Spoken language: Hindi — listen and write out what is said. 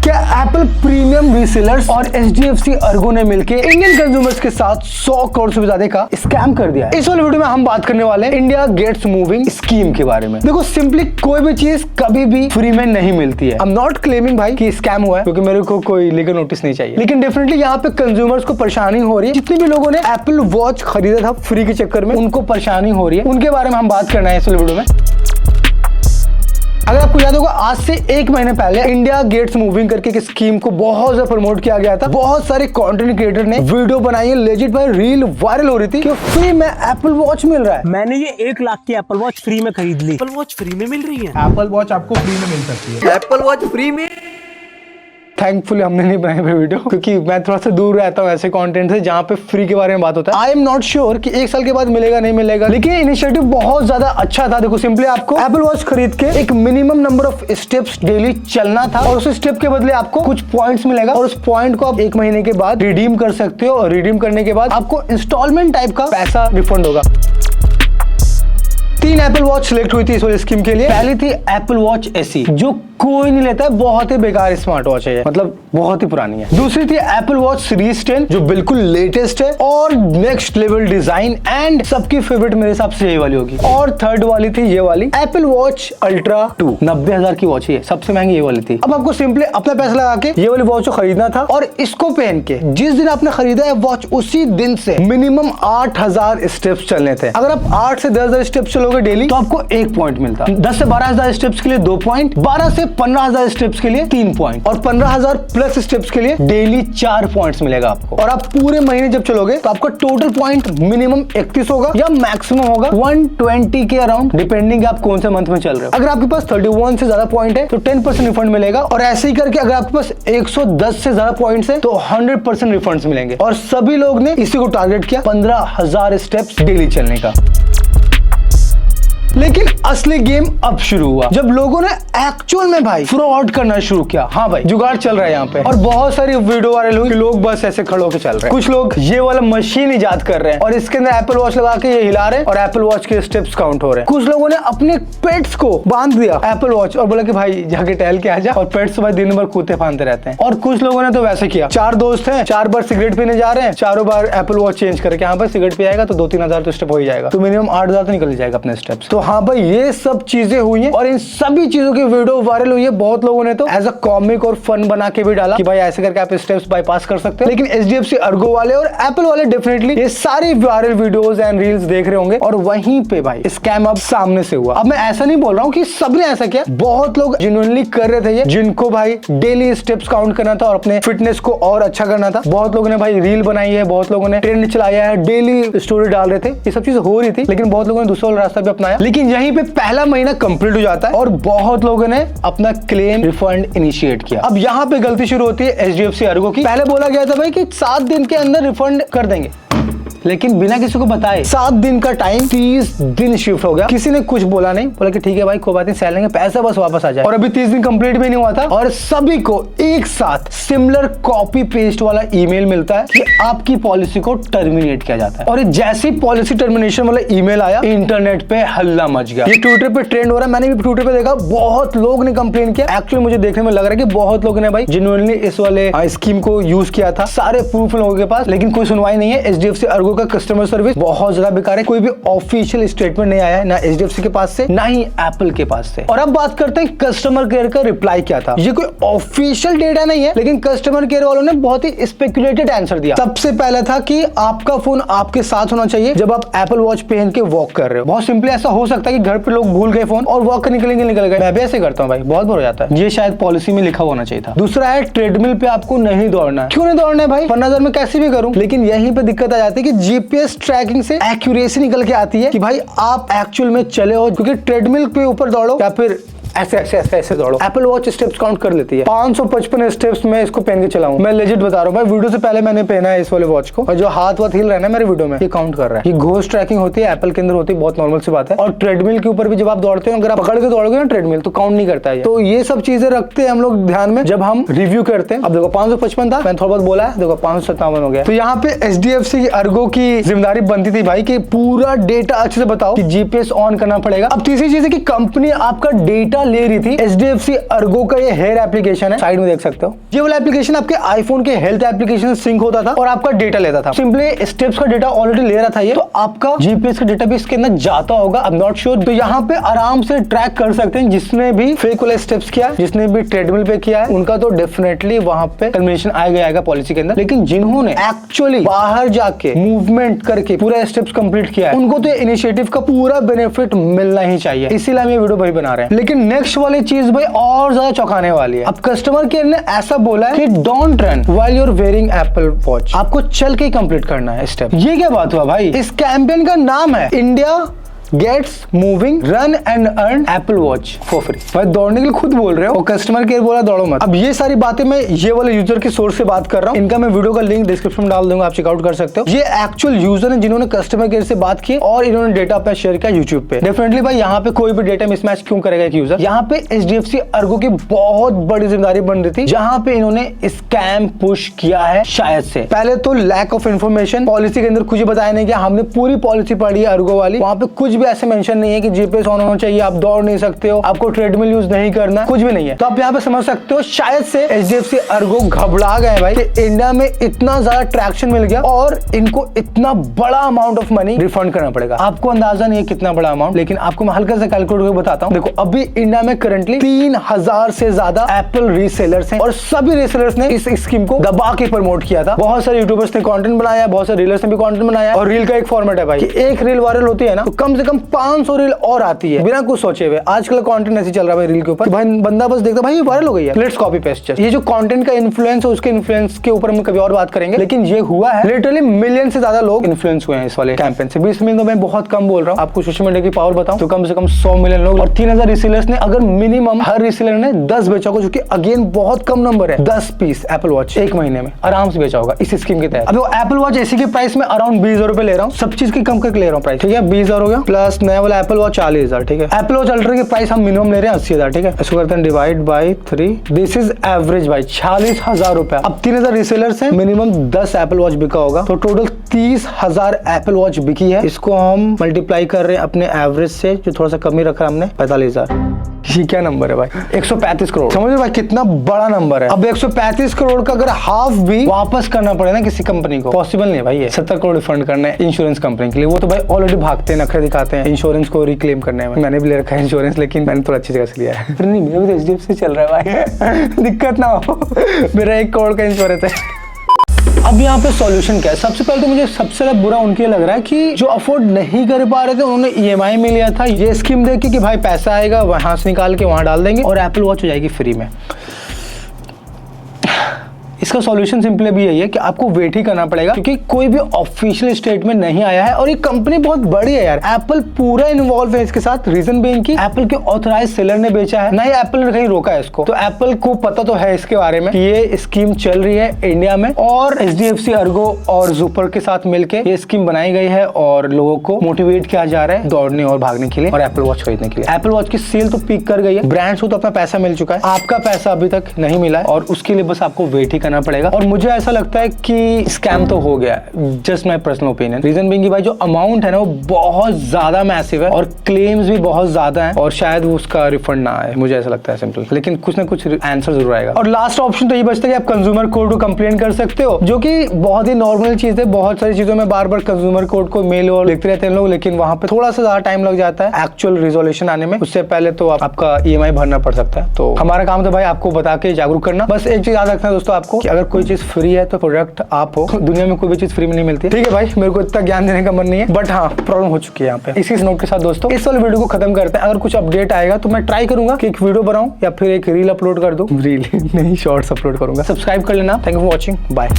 क्या एप्पल प्रीमियम रीसेलर्स और HDFC अर्गो ने मिलकर इंडियन कंज्यूमर्स के साथ 100 करोड़ से ज्यादा का स्कैम कर दिया है। इस वाले वीडियो में हम बात करने वाले हैं इंडिया गेट्स मूविंग स्कीम के बारे में। देखो सिंपली कोई भी चीज कभी भी फ्री में नहीं मिलती है। आई एम नॉट क्लेमिंग भाई कि स्कैम हुआ है, क्योंकि मेरे को कोई लीगल नोटिस नहीं चाहिए, लेकिन डेफिनेटली यहाँ पे कंज्यूमर्स को परेशानी हो रही है। जितने भी लोगों ने एप्पल वॉच खरीदा था फ्री के चक्कर में, उनको परेशानी हो रही है, उनके बारे में हम बात करना है इस वीडियो में। अगर आपको याद होगा, आज से 1 महीने पहले इंडिया गेट्स मूविंग करके एक स्कीम को बहुत ज्यादा प्रमोट किया गया था। बहुत सारे कंटेंट क्रिएटर ने वीडियो बनाई है, लेजिट भाई रील वायरल हो रही थी कि फ्री में एप्पल वॉच मिल रहा है। मैंने ये 1 लाख की एप्पल वॉच फ्री में खरीद ली। एप्पल वॉच फ्री में मिल रही है। एप्पल वॉच आपको फ्री में मिल सकती है। एप्पल वॉच फ्री में। थैंकफुली हमने नहीं बनाया वीडियो, क्योंकि मैं थोड़ा सा दूर रहता हूँ ऐसे कंटेंट से जहाँ पे फ्री के बारे में बात होता है। आई एम नॉट श्योर कि 1 साल के बाद मिलेगा नहीं मिलेगा, लेकिन इनिशिएटिव बहुत ज्यादा अच्छा था। देखो सिंपली आपको एप्पल वॉच खरीद के एक minimum number of steps daily चलना था, और उस स्टेप के बदले आपको कुछ पॉइंट्स मिलेगा, और उस पॉइंट को आप 1 महीने के बाद रिडीम कर सकते हो, और रिडीम करने के बाद आपको इंस्टॉलमेंट टाइप का पैसा रिफंड होगा। 3 एप्पल वॉच सिलेक्ट हुई थी इस वाली स्कीम के लिए। पहली थी एप्पल वॉच SE, जो कोई नहीं लेता है, बहुत ही बेकार स्मार्ट वॉच है, मतलब बहुत ही पुरानी है। दूसरी थी एप्पल वॉच सीरीज 10, जो बिल्कुल लेटेस्ट है और नेक्स्ट लेवल डिजाइन एंड सबकी फेवरेट मेरे हिसाब से यही वाली होगी। और थर्ड वाली थी ये वाली एप्पल वॉच अल्ट्रा 2, 90,000 की वॉच है, सबसे महंगी ये वाली थी। अब आपको सिंपली अपना पैसा लगा के ये वाली वॉच को खरीदना था, और इसको पहन के जिस दिन आपने खरीदा है वॉच, उसी दिन से मिनिमम 8,000 स्टेप्स चलने थे। अगर आप 8 से 10,000 स्टेप्स चलोगे डेली तो आपको 1 पॉइंट मिलता। 10 से 12,000 स्टेप्स के लिए 2 पॉइंट, 12 से 15,000 स्टेप्स के लिए 3 पॉइंट, और 15,000 प्लस स्टेप्स के लिए डेली 4 पॉइंट्स मिलेगा आपको। और आप पूरे महीने जब चलोगे तो आपका टोटल पॉइंट मिनिमम 31 होगा या मैक्सिमम होगा 120 के अराउंड, डिपेंडिंग आप कौन से मंथ में चल रहे हो। अगर आपके पास 31 से ज्यादा पॉइंट है तो 10% रिफंड मिलेगा, और ऐसे ही करके अगर आपके पास 110 से ज्यादा पॉइंट्स है तो 100% रिफंड मिलेंगे। और सभी लोग ने इसी को टारगेट किया, 15,000 स्टेप्स डेली चलने का। लेकिन असली गेम अब शुरू हुआ, जब लोगों ने एक्चुअल में भाई फ्रॉड करना शुरू किया। हाँ भाई, जुगाड़ चल रहा है यहाँ पे, और बहुत सारी वीडियो वायरल हुई कि लोग बस ऐसे खड़े होकर चल रहे हैं। कुछ लोग ये वाला मशीन इजाद कर रहे हैं और इसके अंदर एप्पल वॉच लगा के ये हिला रहे हैं, और एप्पल वॉच के स्टेप्स काउंट हो रहे हैं। कुछ लोगों ने अपने पेट्स को बांध दिया एप्पल वॉच और बोला कि भाई जाके टहल के आ जा, और पेट्स भाई दिन भर कूदते फांदते रहते हैं। और कुछ लोगों ने तो वैसे किया, 4 दोस्त हैं, 4 बार सिगरेट पीने जा रहे हैं, चारों बार एप्पल वॉच चेंज करके, हाँ भाई सिगरेट पी आएगा तो 2-3 हजार तो स्टेप हो ही जाएगा, तो मिनिमम 8,000 तो निकल जाएगा अपने स्टेप्स। तो हाँ भाई, ये सब चीजें हुई हैं, और इन सभी चीजों की वीडियो वायरल हुई है। बहुत लोगों ने तो एज अ कॉमिक और फन बना के भी डाला कि भाई ऐसे करके आप स्टेप्स बाईपास कर सकते हैं। लेकिन HDFC अर्गो वाले और एप्पल वाले डेफिनेटली ये सारी वायरल वीडियोस एंड रील्स देख रहे होंगे, और वहीं पे भाई स्कैम अब सामने से हुआ। अब मैं ऐसा नहीं बोल रहा हूँ कि सबने ऐसा किया, बहुत लोग जेन्युइनली कर रहे थे ये, जिनको भाई डेली स्टेप्स काउंट करना था और अपने फिटनेस को और अच्छा करना था। बहुत लोगों ने भाई रील बनाई है, बहुत लोगों ने ट्रेंड चलाया है, डेली स्टोरी डाल रहे थे, ये सब चीजें हो रही थी। लेकिन बहुत लोगों ने दूसरा रास्ता भी अपनाया। लेकिन यहीं पे पहला महीना कंप्लीट हो जाता है और बहुत लोगों ने अपना क्लेम रिफंड इनिशिएट किया। अब यहाँ पे गलती शुरू होती है HDFC अर्गो की। पहले बोला गया था भाई कि 7 दिन के अंदर रिफंड कर देंगे, लेकिन बिना किसी को बताए 7 दिन का टाइम 30 दिन शिफ्ट हो गया। किसी ने कुछ बोला नहीं, बोला कि ठीक है भाई कोई बात नहीं, सैल लेंगे, पैसा बस वापस आ जाए। और अभी 30 दिन कंप्लीट भी नहीं हुआ था, और सभी को एक साथ सिमिलर कॉपी पेस्ट वाला ईमेल मिलता है कि आपकी पॉलिसी को टर्मिनेट किया जाता है। और जैसी पॉलिसी टर्मिनेशन वाला ईमेल आया, इंटरनेट पे हल्ला मच गया। ये ट्विटर पे ट्रेंड हो रहा है, मैंने भी ट्विटर पे देखा, बहुत लोग ने कंप्लेन किया। एक्चुअली मुझे देखने में लग रहा है कि बहुत लोगों ने भाई जेन्युइनली इस वाले स्कीम को यूज किया था, सारे प्रूफ लोगों के पास, लेकिन कोई सुनवाई नहीं है। HDFC अर्गो का कस्टमर सर्विस बहुत ज्यादा बेकार है, कोई भी ऑफिशियल स्टेटमेंट नहीं आया है, ना HDFC के पास से, ना ही एप्पल के पास से। और अब बात करते हैं कस्टमर केयर का रिप्लाई क्या था। ये कोई ऑफिशियल डेटा नहीं है, लेकिन कस्टमर केयर वालों ने बहुत ही स्पेकुलेटेड आंसर दिया। सबसे पहला था कि आपका फोन आपके साथ होना चाहिए जब आप एप्पल वॉच पहन के वॉक कर रहे हो। बहुत सिंपली ऐसा हो सकता है कि घर पे लोग भूल गए फोन और वॉक निकल गए। मैं भी ऐसे करता हूँ भाई, बहुत बार हो जाता है। ये शायद पॉलिसी में लिखा होना चाहिए था। दूसरा है ट्रेडमिल पे आपको नहीं दौड़ना है। क्यों नहीं दौड़ना है भाई, 15,000 में कैसे भी करूं। लेकिन यहीं पे दिक्कत आ जाती है कि GPS ट्रैकिंग से एक्यूरेसी निकल के आती है कि भाई आप एक्चुअल में चले हो, क्योंकि ट्रेडमिल के ऊपर दौड़ो या फिर ऐसे ऐसे ऐसे ऐसे दौड़ो, एप्पल वॉच स्टेप्स काउंट कर लेती है। 555 स्टेप्स में इसको पहन के चला हूं, मैं लेजिट बता रहा हूं भाई, वीडियो से पहले मैंने पहना है इस वाले वॉच को, और जो हाथ वाथ हिल रहा है ना मेरे वीडियो में, ये काउंट कर रहा है। ये घोस्ट ट्रैकिंग होती है, एप्पल के अंदर होती है, बहुत नॉर्मल सी बात है। और ट्रेडमिल के ऊपर भी जब आप दौड़ते हो, अगर आप पकड़ के दौड़ोगे ना ट्रेडमिल, तो काउंट नहीं करता है। तो ये सब चीजें रखते हैं हम लोग ध्यान में जब हम रिव्यू करते हैं। अब देखो 555 था, मैंने थोड़ा बहुत बोला है, देखो 557 हो गया। तो यहाँ पे HDFC अर्गो की जिम्मेदारी बनती थी भाई कि पूरा डेटा अच्छे से बताओ कि GPS ऑन करना पड़ेगा। अब तीसरी चीज है कि कंपनी आपका डेटा डेटा ले रही थी। HDFC अर्गो का ये हेयर एप्लीकेशन है, साइड में देख सकते हो। ये वाला एप्लीकेशन आपके आईफोन के हेल्थ एप्लीकेशन सिंक होता था और आपका डेटा लेता था। सिंपली स्टेप्स का डेटा ऑलरेडी ले रहा था ये, तो आपका जीपीएस का डेटा भी इसके अंदर जाता होगा, आई एम नॉट श्योर। तो यहाँ पे आराम से ट्रैक कर सकते हैं जिसने भी फेक वाले स्टेप्स किया, जिसने भी ट्रेडमिल पे किया है, उनका तो डेफिनेटली वहां पे कन्वेंशन आएगा पॉलिसी के अंदर। लेकिन जिन्होंने एक्चुअली बाहर जाके मूवमेंट करके पूरा स्टेप्स कंप्लीट किया है, उनको तो इनिशिएटिव का पूरा बेनिफिट मिलना ही चाहिए, इसीलिए हम ये वीडियो भाई बना रहे हैं। लेकिन नेक्स्ट वाली चीज भाई और ज्यादा चौंकाने वाली है। अब कस्टमर केयर ने ऐसा बोला है कि don't run while you are wearing Apple watch, आपको चल के कंप्लीट करना है स्टेप। ये क्या बात हुआ भाई? इस कैंपेन का नाम है India gets moving run and earn Apple Watch for free. भाई दौड़ने के लिए खुद बोल रहे हो, कस्टमर केयर बोला दौड़ो मत। अब ये सारी बातें मैं ये वाले यूजर की सोर्स से बात कर रहा हूँ, इनका मैं वीडियो का लिंक डिस्क्रिप्शन में डाल दूंगा, आप चेकआउट कर सकते हो। ये एक्चुअल यूजर है जिन्होंने कस्टमर केयर से बात की और इन्होंने डेटा अपना शेयर किया यूट्यूब पे। डेफिनेटली भाई यहाँ पे कोई भी डेटा मिसमैच क्यों करेगा एक यूजर? यहाँ पे HDFC अर्गो की बहुत बड़ी जिम्मेदारी बन रही थी, जहाँ पे इन्होंने स्कैम पुश किया है शायद से। पहले तो लैक ऑफ इन्फॉर्मेशन, पॉलिसी के अंदर कुछ बताया नहीं गया। हमने पूरी पॉलिसी पढ़ी है अर्गो वाली, वहाँ पे कुछ भी ऐसे मेंशन नहीं है कि जीपीएस ऑन होना चाहिए, आप दौड़ नहीं सकते हो, आपको ट्रेडमिल यूज नहीं करना, कुछ भी नहीं है। तो आप यहाँ पे समझ सकते हो शायद से HDFC अर्गो घबरा गए भाई कि इंडिया में इतना ज्यादा ट्रैक्शन मिल गया और इनको इतना बड़ा अमाउंट ऑफ मनी रिफंड करना पड़ेगा। आपको अंदाजा नहीं है कितना बड़ा अमाउंट, लेकिन आपको मैं हल्का से कैलकुलेट करके बताता हूँ। देखो अभी इंडिया में करंटली 3000 से ज्यादा एप्पल रीसेलर्स हैं और सभी रीसेलर्स ने इस स्कीम को दबा के प्रमोट किया था। बहुत सारे यूट्यूबर्स ने कंटेंट बनाया, बहुत सारे रीलर्स ने भी कंटेंट बनाया। और रील का एक फॉर्मेट है भाई कि एक रील वायरल होती है ना तो कम से कम 500 रील और आती है बिना कुछ सोचे हुए। आजकल कंटेंट ऐसे चल रहा है रील के ऊपर, भाई बंदा बस देखता भाई वायरल हो गई है, लेट्स कॉपी पेस्ट। ये जो कंटेंट का इन्फ्लुएंस है उसके इन्फ्लुएंस के ऊपर हम कभी और बात करेंगे, लेकिन ये हुआ है लिटरली मिलियन से ज्यादा लोग इन्फ्लुएंस हुए हैं इस वाले कैंपेन से। 20 मिलियन तो मैं बहुत कम बोल रहा हूँ, आपको सोशल मीडिया की पावर बताऊं तो कम से कम 100 मिलियन लोग और 3000 रिसेलर्स ने, अगर मिनिमम हर रिसेलर ने 10 बेचा होगा, जो कि अगेन बहुत कम नंबर है, 10 पीस एप्पल वॉच एक महीने में आराम से बेचा होगा इस स्कीम के तहत। अब एप्पल वॉच ऐसी के प्राइस में अराउंड 20,000 रुपए ले रहा हूँ, सब चीज की कम करके ले रहा हूँ प्राइस, ठीक है। 20,000 हो गया प्लस नया वाला एप्पल वॉच 40,000, ठीक है। एप्पल वॉच अल्ट्रा की प्राइस हम मिनिमम ले रहे हैं 80,000, ठीक है। इसको करते हैं divide by 3, this is average भाई 46,000 रुपए। अब 3,000 रिसेलर्स हैं, मिनिमम 10 एप्पल वॉच बिका होगा, तो टोटल 30,000 एप्पल वॉच बिकी है। इसको हम मल्टीप्लाई कर रहे हैं अपने एवरेज से, जो थोड़ा सा कम ही रखा हमने, 45,000। ये क्या नंबर है भाई? 135 करोड़। समझ भाई कितना बड़ा नंबर है। अब 135 करोड़ का अगर हाफ भी वापस करना पड़े ना किसी कंपनी को, पॉसिबल नहीं है भाई। ये 70 करोड़ रिफंड करना है इंश्योरेंस कंपनी के लिए, वो तो भाई ऑलरेडी भागते हैं, नखरे दिखाते हैं इंश्योरेंस को रिक्लेम करने में। मैंने भी ले रखा है इंश्योरेंस, लेकिन मैंने थोड़ा अच्छी जगह से लिया है। नहीं मेरा भी HDFC चल रहा है भाई दिक्कत ना हो, मेरा 1 करोड़ का इंश्योरेंस है। अब यहाँ पे सॉल्यूशन क्या है? सबसे पहले तो मुझे सबसे ज्यादा बुरा उनके लग रहा है कि जो अफोर्ड नहीं कर पा रहे थे, उन्होंने EMI में लिया था। ये स्कीम देख के कि भाई पैसा आएगा वहां से निकाल के वहां डाल देंगे और एप्पल वॉच हो जाएगी फ्री में। इसका सॉल्यूशन सिंपली भी यही है कि आपको वेट ही करना पड़ेगा, क्योंकि कोई भी ऑफिशियल स्टेटमेंट नहीं आया है और ये कंपनी बहुत बड़ी है यार। एप्पल पूरा इन्वॉल्व है इसके साथ, रीजन बीइंग कि एप्पल के ऑथराइज सेलर ने बेचा है, ना ही एप्पल ने कहीं रोका है इसको। तो एप्पल को पता तो है इसके बारे में कि ये स्कीम चल रही है इंडिया में, और HDFC अर्गो और जुपर के साथ मिलकर ये स्कीम बनाई गई है और लोगों को मोटिवेट किया जा रहा है दौड़ने और भागने के लिए और एप्पल वॉच खरीदने के लिए। एप्पल वॉच की सेल तो पीक कर गई है, ब्रांड्स को तो अपना पैसा मिल चुका है, आपका पैसा अभी तक नहीं मिला है और उसके लिए बस आपको वेट ही करना पड़ेगा। और मुझे ऐसा लगता है कि स्कैम तो हो गया, just my personal opinion. Reason being कि भाई जो अमाउंट है ना वो बहुत ज्यादा मैसिव है और क्लेम्स भी बहुत ज्यादा है और शायद वो उसका रिफंड ना आए, मुझे ऐसा लगता है सिंपल। लेकिन कुछ ना कुछ आंसर जरूर आएगा। और लास्ट ऑप्शन तो ये बचता है कि आप कंज्यूमर कोर्ट को कंप्लेन कर सकते हो, जो कि बहुत ही नॉर्मल चीज है। बहुत सारी चीजों में बार बार कंज्यूमर कोर्ट को मेल और लिखते रहते हैं लोग, लेकिन वहां पे थोड़ा सा ज्यादा टाइम लग जाता है एक्चुअल रिजोल्यूशन आने में। उससे पहले तो आपका EMI भरना पड़ सकता है। तो हमारा काम तो भाई आपको बता के जागरूक करना। बस एक चीज याद रखना है दोस्तों आपको, कि अगर कोई चीज फ्री है तो प्रोडक्ट आप हो। दुनिया में कोई भी चीज फ्री में नहीं मिलती, ठीक है भाई। मेरे को इतना ज्ञान देने का मन नहीं है, बट हाँ प्रॉब्लम हो चुकी है यहाँ पे। इसी नोट के साथ दोस्तों इस वाले वीडियो को खत्म करते हैं। अगर कुछ अपडेट आएगा तो मैं ट्राई करूंगा कि एक वीडियो बनाऊं या फिर एक रील अपलोड कर दूं। रील नहीं, शॉर्ट्स अपलोड करूंगा। सब्सक्राइब कर लेना। Thank you for watching, bye.